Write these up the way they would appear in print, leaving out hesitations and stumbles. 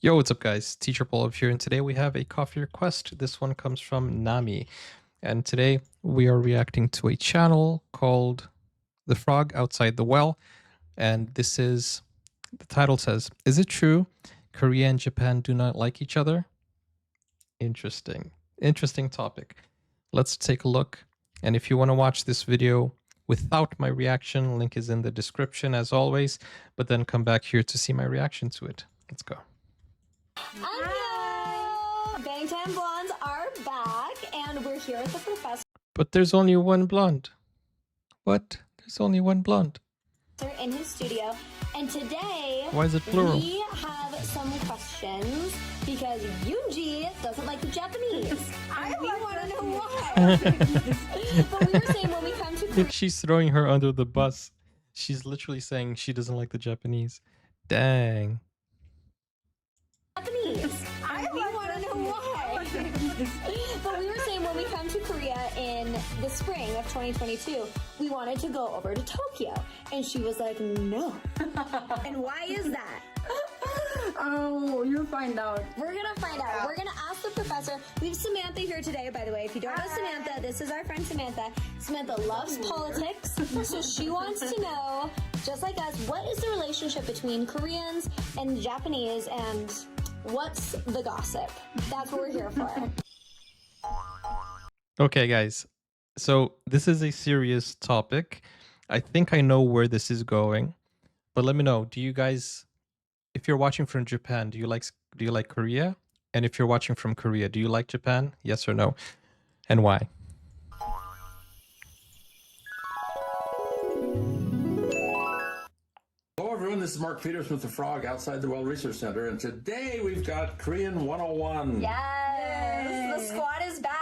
Yo, what's up guys? Teacher Paul here, and today we have a coffee request. This one comes from Nami. And today we are reacting to a channel called The Frog Outside the Well. And this is, the title says, "Is it true Korea and Japan do not like each other?" Interesting. Interesting topic. Let's take a look. And if you want to watch this video without my reaction, link is in the description as always, but then come back here to see my reaction to it. Let's go. Hello! Bangtan Blondes are back, and we're here with the professor But there's only one blonde. What? There's only one blonde. in his studio, and today Why is it plural? we have some questions because Yoonji doesn't like the Japanese. We want to know why. But we were saying when we come to Korea, She's throwing her under the bus. She's literally saying she doesn't like the Japanese. Dang. we want to know why. But we were saying when we come to Korea in the spring of 2022, we wanted to go over to Tokyo, and she was like, no. And why is that? Oh, you'll find out. We're gonna find out. We're gonna ask the professor. We have Samantha here today, by the way. If you don't know Samantha, this is our friend Samantha. Samantha loves politics, so she wants to know, just like us, what is the relationship between Koreans and Japanese, and what's the gossip? That's what we're here for. Okay, guys. So this is a serious topic. I think I know where this is going, but let me know. Do you guys, if you're watching from Japan, do you like Korea? And if you're watching from Korea, do you like Japan? Yes or no? And why? Hello everyone, this is Mark Peters with The Frog outside the Well Research Center, and today we've got Korean 101. Yes, the squad is back.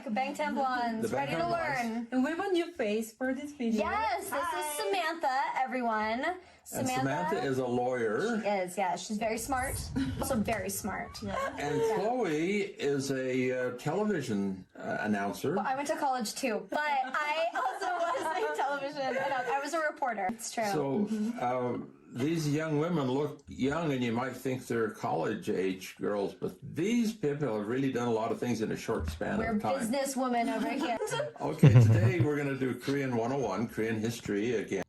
Bangtan Blondes, The ready to Bangtan Blondes. learn. And we have a new face for this video. Yes, this is Samantha, everyone. And Samantha is a lawyer, Is, yeah, she's very smart. Also very smart. and Chloe is a television announcer. I went to college too, but I also was a television announcer. I was a reporter. It's true. So these young women look young, and you might think they're college-age girls, but these people have really done a lot of things in a short span We're of time. businesswomen over here. Okay, today we're going to do Korean 101, Korean history again.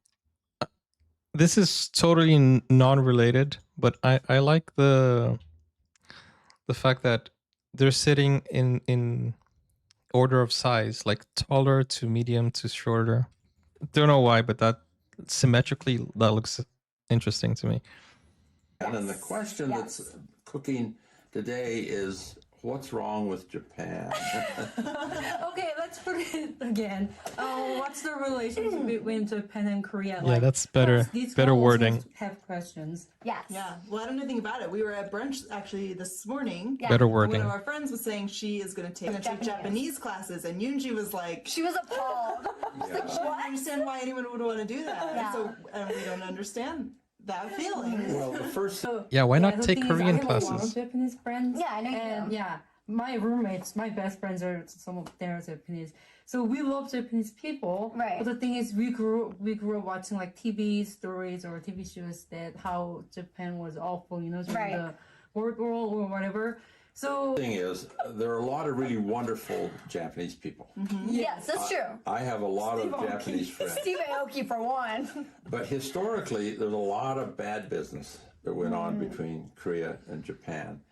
This is totally non-related, but I like the fact that they're sitting in order of size, like taller to medium to shorter. Don't know why, but that symmetrically that looks interesting to me. And the question that's cooking today is, what's wrong with Japan? Okay, let's put it again. What's the relationship between Japan and Korea? Yeah, that's better. These Better girls wording. Have questions. Yes. Yeah, well, I don't know anything about it. We were at brunch actually this morning. Yeah. Better and One wording. of our friends was saying she is going to take Japanese classes, and Yoonji was like, She was appalled. I don't understand why anyone would want to do that. Yeah. So we don't understand that feeling. Well, the first Yeah, why not the take thing is, Korean I have a lot classes? of Japanese friends. Yeah, I know you And do. yeah, my roommates, my best friends are some of them are Japanese. So we love Japanese people. Right. But the thing is, we grew up watching like TV stories or TV shows that how Japan was awful, you know, during Right. the World War or whatever. So thing is, there are a lot of really wonderful Japanese people. Yes, that's true. I have a lot of Japanese friends. Steve Aoki for one. But historically, there's a lot of bad business that went on between Korea and Japan.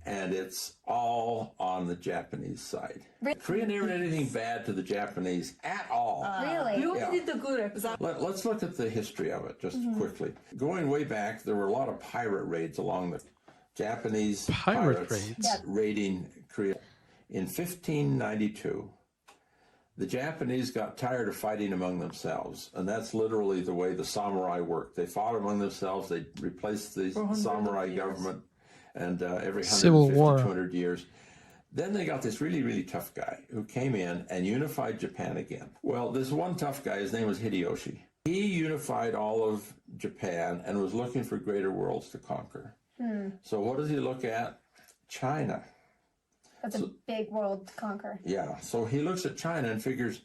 And it's all on the Japanese side. Korea never did anything bad to the Japanese at all. we Really? only did the good episode. Let's look at the history of it just quickly. Going way back, there were a lot of pirate raids along the Japanese Pirate pirates raids? raiding Korea. In 1592, the Japanese got tired of fighting among themselves, and that's literally the way the samurai worked. They fought among themselves. They replaced the samurai government, and every 150, Civil War. 200 years. Then they got this really, really tough guy who came in and unified Japan again. Well, this one tough guy, his name was Hideyoshi. He unified all of Japan and was looking for greater worlds to conquer. So what does he look at? China. That's a big world to conquer. Yeah, so he looks at China and figures,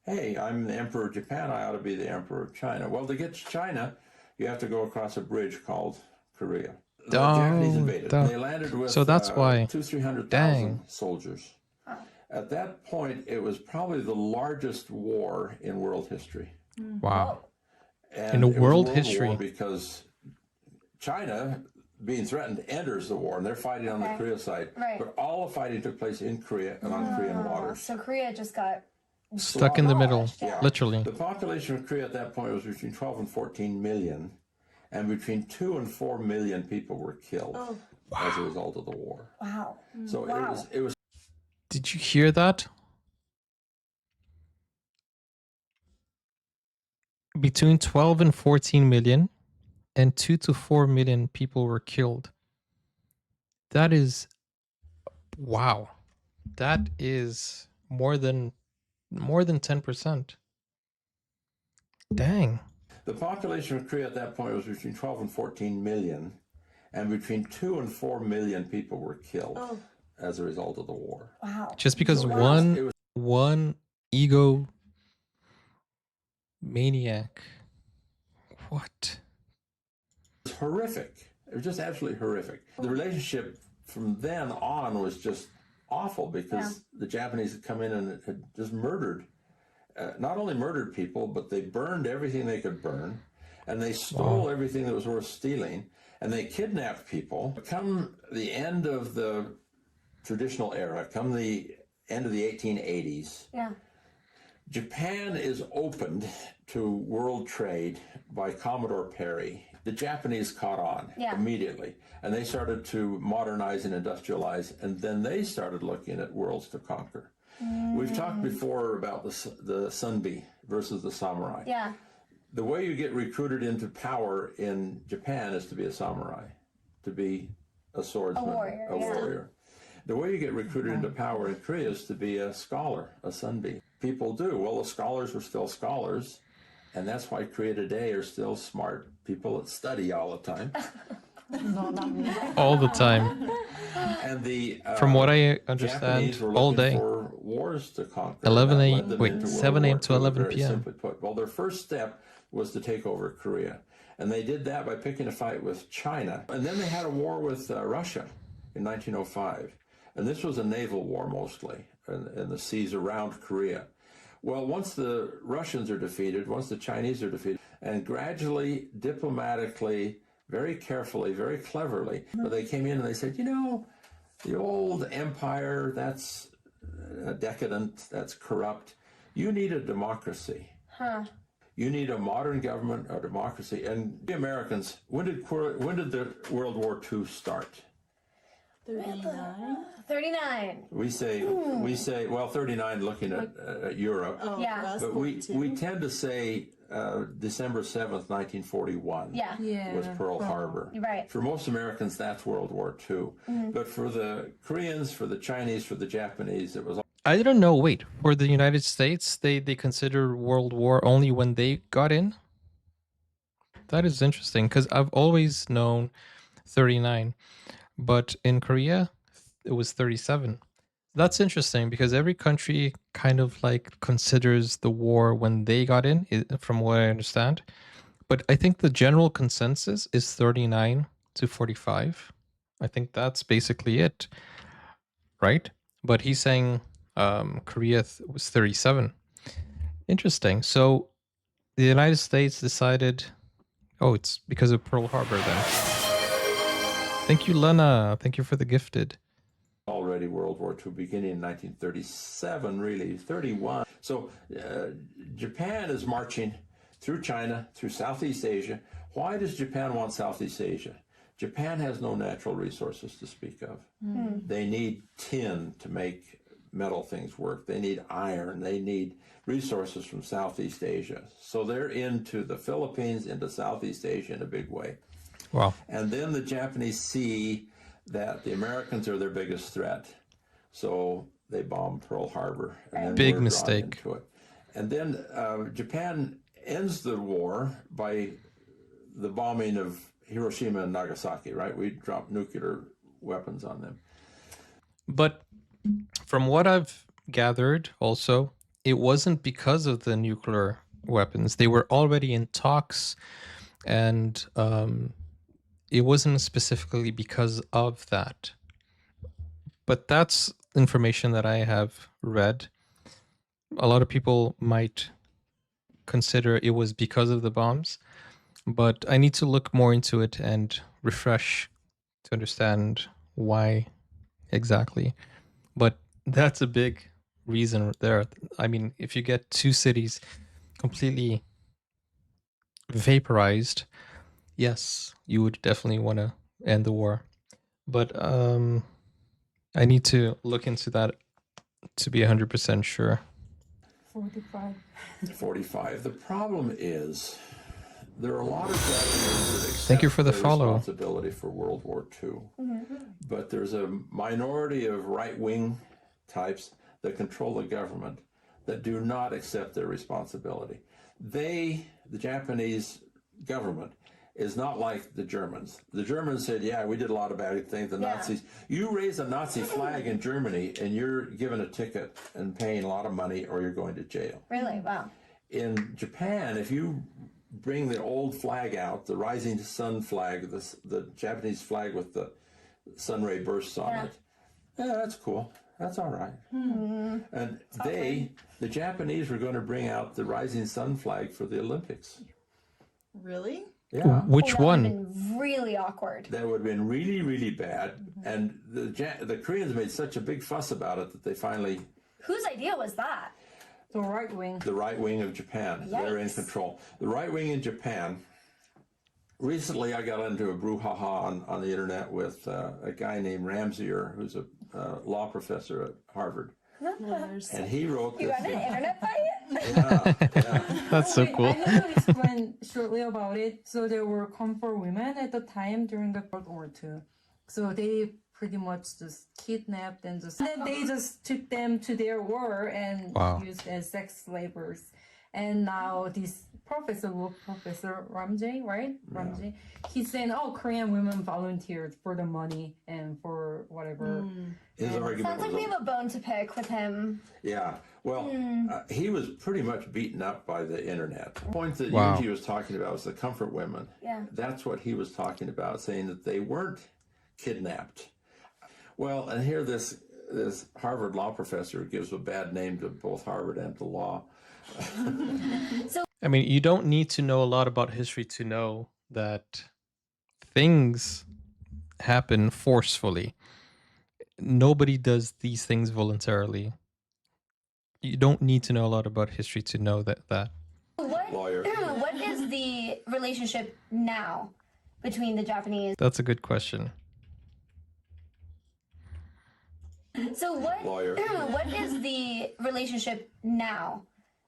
hey, I'm the emperor of Japan, I ought to be the emperor of China. Well, to get to China, you have to go across a bridge called Korea. the Japanese Oh, invaded. duh. And they landed with So that's why. 200,000-300,000 Dang. soldiers. At that point, it was probably the largest war in world history. Wow. And In it was world War history. because China, being threatened, enters the war, and they're fighting on the Korea side. Right. But all the fighting took place in Korea and on Korean waters. So Korea just got Stuck in the middle, Yeah. literally. The population of Korea at that point was between 12 and 14 million, and between 2 and 4 million people were killed as a result of the war. wow. So it was Did you hear that? Between 12 and 14 million, and 2 to 4 million people were killed. That is, wow. That is more than 10%. Dang. the population of Korea at that point was between 12 and 14 million, and between 2 and 4 million people were killed as a result of the war. Wow. Just because So it was one ego maniac. What? horrific. It was just absolutely horrific. The relationship from then on was just awful because the Japanese had come in and had just murdered, not only murdered people, but they burned everything they could burn, and they stole everything that was worth stealing, and they kidnapped people. Come the end of the traditional era, come the end of the 1880s, Yeah. Japan is opened to world trade by Commodore Perry. The Japanese caught on immediately, and they started to modernize and industrialize, and then they started looking at worlds to conquer. We've talked before about the Sunbi versus the samurai. Yeah. The way you get recruited into power in Japan is to be a samurai, to be a swordsman, warrior, a yeah. warrior. The way you get recruited into power in Korea is to be a scholar, a sunbi. People do. Well, the scholars were still scholars, and that's why Korea today are still smart people that study all the time. No, not me. All the time. And the From what I understand, Japanese were all looking day. for wars to conquer. 11 That a.m. led them wait, into World 7 a.m. War to II, 11 very p.m. Simply put. Well, their first step was to take over Korea. And they did that by picking a fight with China. And then they had a war with Russia in 1905. And this was a naval war mostly in the seas around Korea. Well, once the Russians are defeated, once the Chinese are defeated, and gradually, diplomatically, very carefully, very cleverly, but they came in and they said, you know, the old empire, that's decadent, that's corrupt. You need a democracy. You need a modern government, a democracy. And the Americans, when did the World War II start? 39. 39. We say, well, 39 looking at Europe. Oh, Yeah. that's But we 42. tend to say December 7th, 1941 Yeah. Yeah. was Pearl Harbor. Right. For most Americans, that's World War II. But for the Koreans, for the Chinese, for the Japanese, it was I don't know. Wait, for the United States, they consider World War only when they got in? That is interesting because I've always known 39, but in Korea, it was 37. That's interesting because every country kind of like considers the war when they got in, from what I understand. But I think the general consensus is 39 to 45. I think that's basically it, right? But he's saying Korea was 37. Interesting. So the United States decided, oh, it's because of Pearl Harbor then. Thank you, Lena. Thank you for the gifted. already World War II beginning in 1937, really, 31. So Japan is marching through China, through Southeast Asia. Why does Japan want Southeast Asia? Japan has no natural resources to speak of. They need tin to make metal things work. They need iron. They need resources from Southeast Asia. So they're into the Philippines, into Southeast Asia in a big way. Wow. And then the Japanese see that the Americans are their biggest threat. So they bomb Pearl Harbor. And then Big we're drawn mistake. into it. And then Japan ends the war by the bombing of Hiroshima and Nagasaki, right? We dropped nuclear weapons on them. But from what I've gathered also, it wasn't because of the nuclear weapons. They were already in talks, and it wasn't specifically because of that. But that's information that I have read. A lot of people might consider it was because of the bombs, but I need to look more into it and refresh to understand why exactly. But that's a big reason there. I mean, if you get two cities completely vaporized, yes, you would definitely want to end the war. But I need to look into that to be 100% sure. 45. 45. The problem is there are a lot of Japanese that accept Thank you for the their follow. responsibility for World War II. But there's a minority of right-wing types that control the government that do not accept their responsibility. The Japanese government, is not like the Germans. The Germans said, yeah, we did a lot of bad things, the Nazis. You raise a Nazi flag in Germany and you're given a ticket and paying a lot of money or you're going to jail. Really? Wow. In Japan, if you bring the old flag out, the rising sun flag, the Japanese flag with the sun ray bursts on it, yeah, that's cool. That's all right. And the Japanese were going to bring out the rising sun flag for the Olympics. Really? Yeah. Which That would one? have been really awkward. That would have been really, really bad. And the Koreans made such a big fuss about it that they finally, Whose idea was that? The right wing. the right wing of Japan, they're in Yikes. control. The right wing in Japan, recently I got into a brouhaha on the internet with a guy named Ramsier, who's a law professor at Harvard. And he wrote You this. got an internet fight? That's so Wait, cool. I need to explain shortly about it. So there were comfort women at the time during the World War II. So they pretty much just kidnapped and then they just took them to their war and Wow. used as sex slavers. And now this Professor Ramjay, right? Ramjay, he's saying, oh, Korean women volunteered for the money and for whatever. His argument Sounds like was, we have a bone to pick with him. yeah, well, he was pretty much beaten up by the internet. The point that Wow. Yuji was talking about was the comfort women. Yeah. That's what he was talking about, saying that they weren't kidnapped. Well, and here this Harvard law professor gives a bad name to both Harvard and to law. I mean, you don't need to know a lot about history to know that things happen forcefully. Nobody does these things voluntarily. You don't need to know a lot about history to know that. What is the relationship now between the Japanese? That's a good question. So what is the relationship now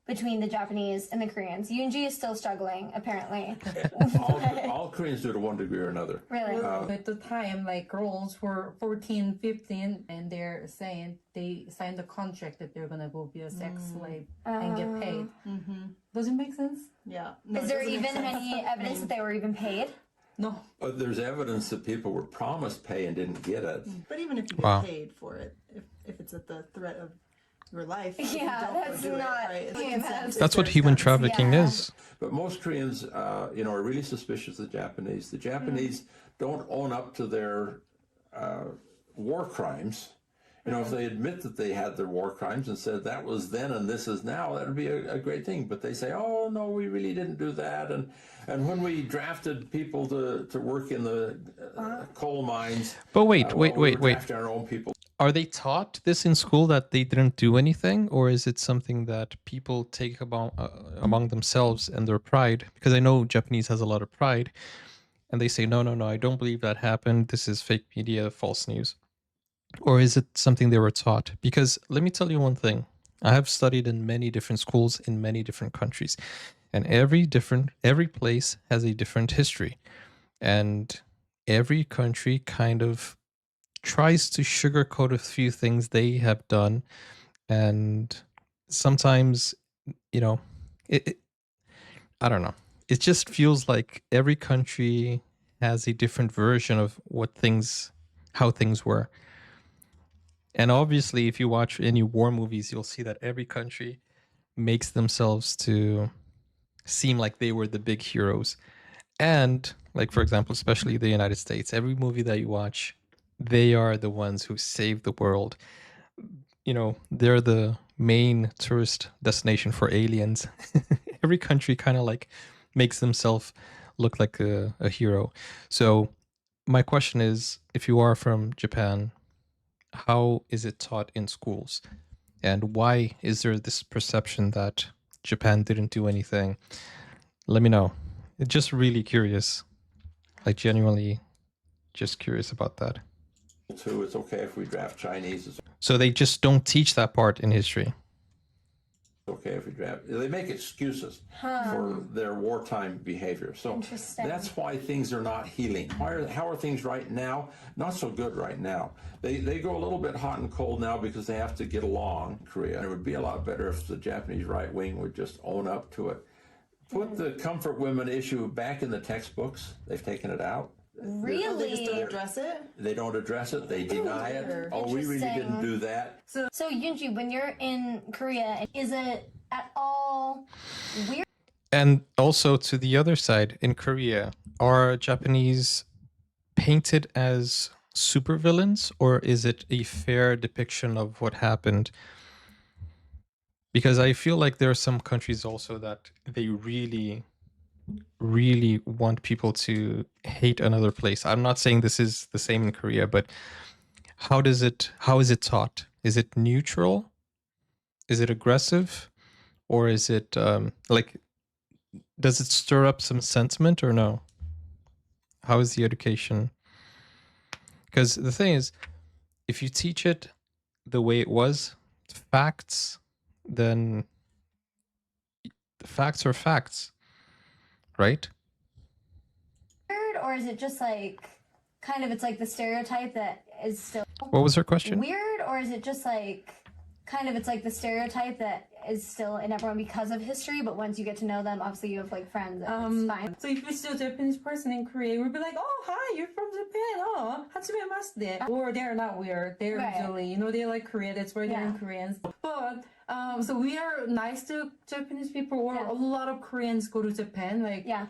between the Japanese and the Koreans? Yoonji is still struggling, apparently. All Koreans do to one degree or another. Really? At the time, like girls were 14, 15, and they're saying they signed a contract that they're gonna go be a sex slave and get paid. Does it make sense? Yeah. No, Is it there doesn't make even sense. any evidence that they were even paid? No. There's evidence that people were promised pay and didn't get it. But even if you get Wow. paid for it, if it's at the threat of your life, if you Yeah, don't go that's do it, not- right? It's yeah, consent. That's what There's human consent. trafficking Yeah. is. But most Koreans, are really suspicious of the Japanese. The Japanese don't own up to their war crimes. You know, if they admit that they had their war crimes and said that was then and this is now, that would be a great thing. But they say, oh, no, we really didn't do that. And when we drafted people to work in the coal mines, But wait. we were drafting our own people. Are they taught this in school that they didn't do anything, or is it something that people take about among themselves and their pride? Because I know Japanese has a lot of pride, and they say, no, I don't believe that happened. This is fake media, false news. Or is it something they were taught? Because let me tell you one thing. I have studied in many different schools in many different countries, and every place has a different history, and every country kind of tries to sugarcoat a few things they have done, and sometimes, you know, I don't know. It just feels like every country has a different version of how things were. And obviously, if you watch any war movies, you'll see that every country makes themselves to seem like they were the big heroes. And like, for example, especially the United States, every movie that you watch, they are the ones who save the world. You know, they're the main tourist destination for aliens. Every country kind of like makes themselves look like a hero. So my question is, if you are from Japan, how is it taught in schools? And why is there this perception that Japan didn't do anything? Let me know. Just really curious. Like genuinely just curious about that. Too, it's okay if we draft Chinese. It's So they just don't teach that part in history. okay if we draft. They make excuses for their wartime behavior. So Interesting. that's why things are not healing. How are things right now? Not so good right now. They go a little bit hot and cold now because they have to get along in Korea. And it would be a lot better if the Japanese right wing would just own up to it. Put the comfort women issue back in the textbooks. They've taken it out. They just Really? don't address it. They don't address it. They deny it. Oh, we really didn't do that. So Yunji, when you're in Korea, is it at all weird? And also to the other side, in Korea, are Japanese painted as supervillains, or is it a fair depiction of what happened? Because I feel like there are some countries also that they really, really want people to hate another place. I'm not saying this is the same in Korea, but how is it taught? Is it neutral? Is it aggressive? Or is it like, does it stir up some sentiment or no? How is the education? Because the thing is, if you teach it the way it was, facts, then the facts are facts, right? Weird, or is it just like kind of it's like the stereotype that is still What was her question? weird, or is it just like kind of it's like the stereotype that is still in everyone because of history, but once you get to know them, obviously you have like friends, and it's fine. So if you see a Japanese person in Korea, we'll be like, "Oh, hi, you're from Japan. Oh, hajime Or they're not weird. They're Right. usually, they like Korea. That's why they're in Yeah. Koreans. But so we are nice to Japanese people. Or Yeah. a lot of Koreans go to Japan like Yeah,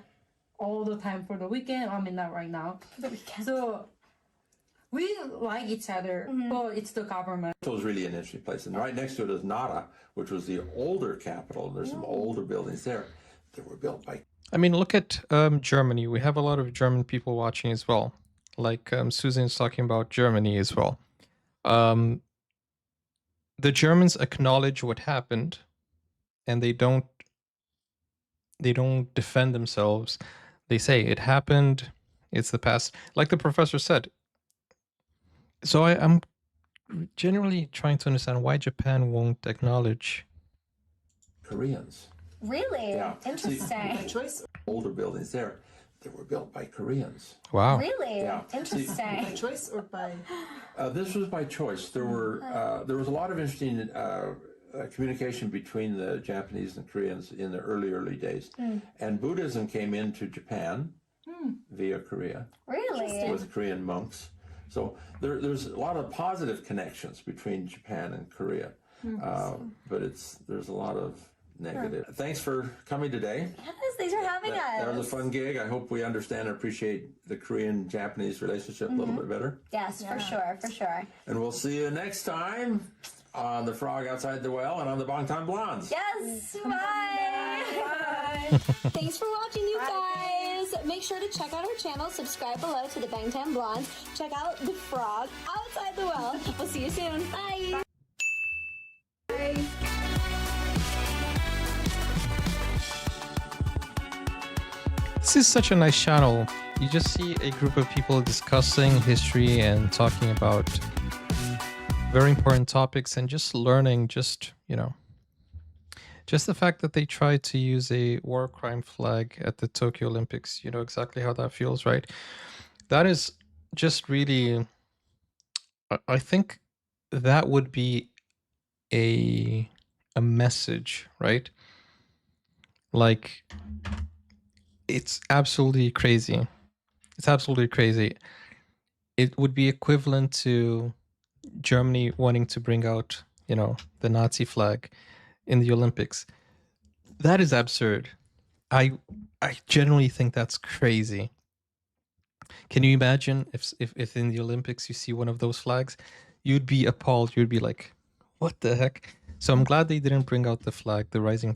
all the time for the weekend. I mean, not right now. for the weekend. So we like each other, but it's the government. It was really an interesting place. And right next to it is Nara, which was the older capital. There's some older buildings there that were built by I mean, look at Germany. We have a lot of German people watching as well. Like Susan's talking about Germany as well. The Germans acknowledge what happened, and they don't defend themselves. They say it happened. It's the past, like the professor said. So I'm genuinely trying to understand why Japan won't acknowledge. Koreans. Really Yeah. interesting. By choice. Older buildings there that were built by Koreans. Wow. Really Yeah. By interesting. choice or by. This was by choice. There was a lot of interesting communication between the Japanese and Koreans in the early days. And Buddhism came into Japan via Korea Really? with Korean monks. So there's a lot of positive connections between Japan and Korea. But there's a lot of negative. Thanks for coming today. Yes, thanks for having That was a us. fun gig. I hope we understand and appreciate the Korean-Japanese relationship a little bit better. Yes, for sure, for sure. And we'll see you next time on The Frog Outside the Well and on the Bangtan Blondes. Yes, bye. Bye. Thanks for watching, you guys. Make sure to check out our channel, subscribe below to the Bangtan Blondes. Check out The Frog Outside the Well. We'll see you soon. Bye. This is such a nice channel. You just see a group of people discussing history and talking about very important topics and just learning, just the fact that they tried to use a war crime flag at the Tokyo Olympics. You know exactly how that feels, right? That is just really, I think that would be a message, right? Like, it's absolutely crazy. It's absolutely crazy. It would be equivalent to Germany wanting to bring out, the Nazi flag in the Olympics. That is absurd. I I generally think that's crazy. Can you imagine if in the Olympics you see one of those flags? You'd be appalled. You'd be like, "What the heck?" So I'm glad they didn't bring out the flag, the rising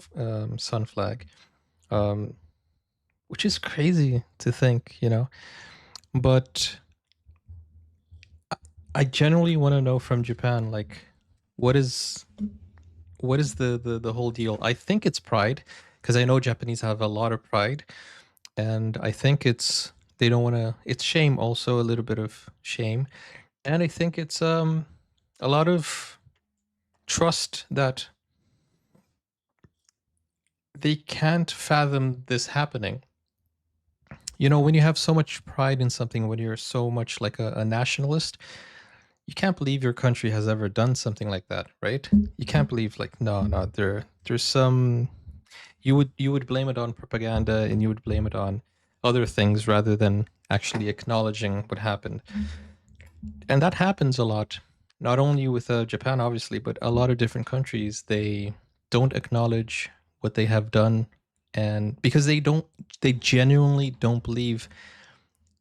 sun flag, um, which is crazy to think, you know. But I generally want to know from Japan, like, what is the whole deal? I think it's pride, because I know Japanese have a lot of pride, and I think it's they don't want to. It's shame, also a little bit of shame, and I think it's a lot of trust that they can't fathom this happening. You know, when you have so much pride in something, when you're so much like a nationalist, you can't believe your country has ever done something like that, right? You can't believe like no, there's some you would blame it on propaganda and you would blame it on other things rather than actually acknowledging what happened. And that happens a lot, not only with Japan obviously, but a lot of different countries. They don't acknowledge what they have done, and because they genuinely don't believe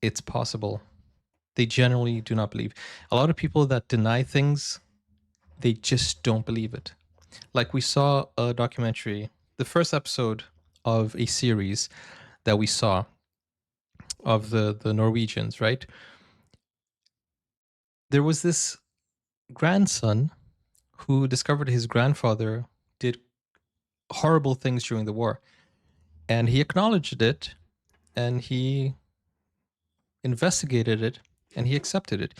it's possible. They generally do not believe. A lot of people that deny things, they just don't believe it. Like we saw a documentary, the first episode of a series that we saw of the Norwegians, right? There was this grandson who discovered his grandfather did horrible things during the war, and he acknowledged it, and he investigated it, and he accepted it.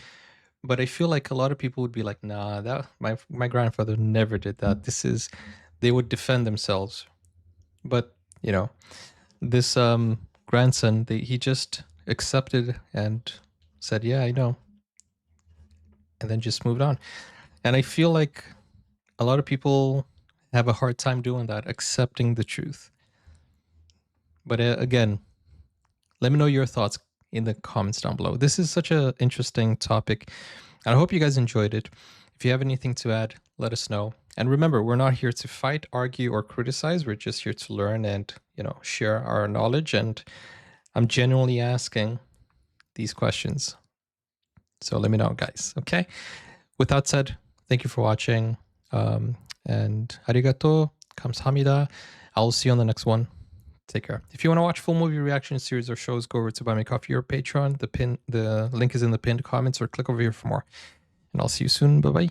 But I feel like a lot of people would be like, nah, that my grandfather never did that. They would defend themselves. But, you know, this grandson, he just accepted and said, yeah, I know. And then just moved on. And I feel like a lot of people have a hard time doing that, accepting the truth. But again, let me know your thoughts in the comments down below. This is such an interesting topic, and I hope you guys enjoyed it. If you have anything to add, let us know. And remember, we're not here to fight, argue, or criticize. We're just here to learn and, you know, share our knowledge. And I'm genuinely asking these questions. So let me know, guys. Okay. With that said, thank you for watching. And arigato, kamsahamnida. I'll see you on the next one. Take care. If you want to watch full movie reaction series or shows, go over to Buy Me Coffee or Patreon. The link is in the pinned comments, or click over here for more. And I'll see you soon. Bye-bye.